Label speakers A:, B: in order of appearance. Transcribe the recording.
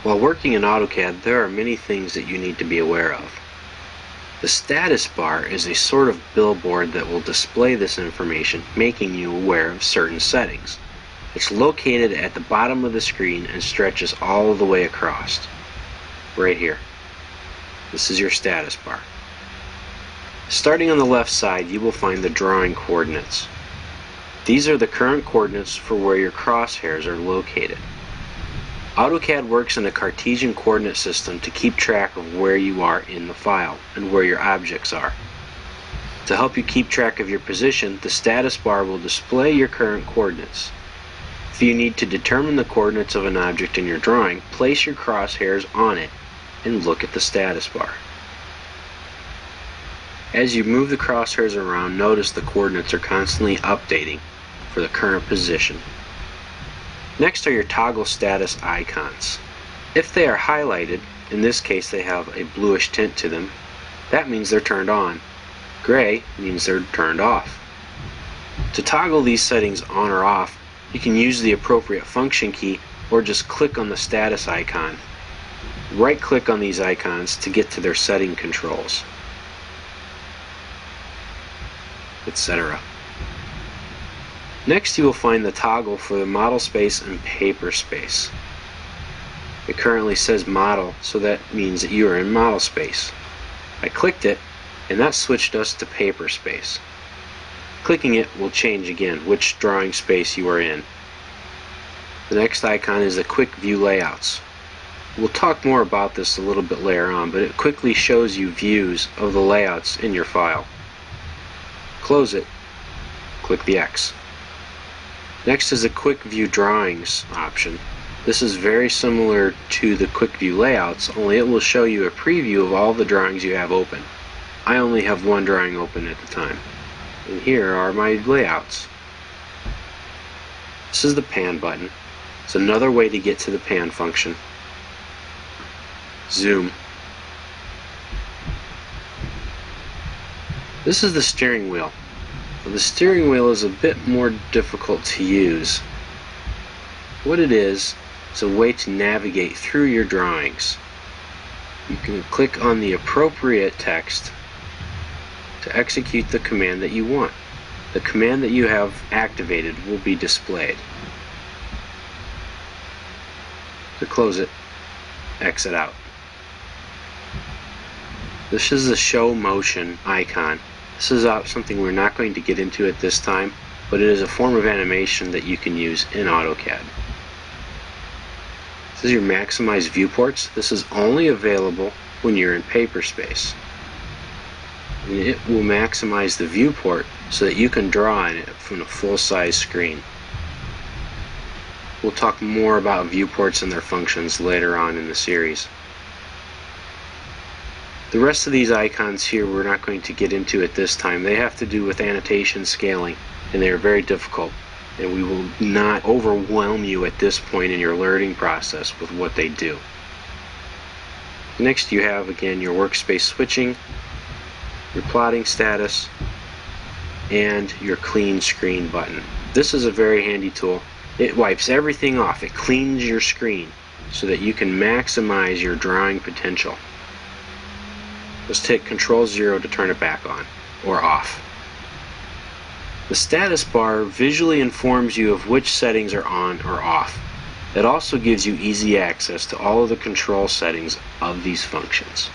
A: While working in AutoCAD, there are many things that you need to be aware of. The status bar is a sort of billboard that will display this information, making you aware of certain settings. It's located at the bottom of the screen and stretches all the way across. Right here. This is your status bar. Starting on the left side, you will find the drawing coordinates. These are the current coordinates for where your crosshairs are located. AutoCAD works in a Cartesian coordinate system to keep track of where you are in the file and where your objects are. To help you keep track of your position, the status bar will display your current coordinates. If you need to determine the coordinates of an object in your drawing, place your crosshairs on it and look at the status bar. As you move the crosshairs around, notice the coordinates are constantly updating for the current position. Next are your toggle status icons. If they are highlighted, in this case they have a bluish tint to them, that means they're turned on. Gray means they're turned off. To toggle these settings on or off, you can use the appropriate function key or just click on the status icon. Right-click on these icons to get to their setting controls, etc. Next, you will find the toggle for the model space and paper space. It currently says model, so that means that you are in model space. I clicked it, and that switched us to paper space. Clicking it will change again which drawing space you are in. The next icon is the quick view layouts. We'll talk more about this a little bit later on, but it quickly shows you views of the layouts in your file. Close it, click the X. Next is the Quick View Drawings option. This is very similar to the Quick View Layouts, only it will show you a preview of all the drawings you have open. I only have one drawing open at the time. And here are my layouts. This is the pan button. It's another way to get to the pan function. Zoom. This is the steering wheel. The steering wheel is a bit more difficult to use. What it is a way to navigate through your drawings. You can click on the appropriate text to execute the command that you want. The command that you have activated will be displayed. To close it, exit out. This is the show motion icon. This is something we're not going to get into at this time, but it is a form of animation that you can use in AutoCAD. This is your maximize viewports. This is only available when you're in paper space. And it will maximize the viewport so that you can draw in it from a full-size screen. We'll talk more about viewports and their functions later on in the series. The rest of these icons here we're not going to get into at this time. They have to do with annotation scaling, and they are very difficult, and we will not overwhelm you at this point in your learning process with what they do. Next you have again your workspace switching, your plotting status, and your clean screen button. This is a very handy tool. It wipes everything off. It cleans your screen so that you can maximize your drawing potential. Just hit Control-0 to turn it back on or off. The status bar visually informs you of which settings are on or off. It also gives you easy access to all of the control settings of these functions.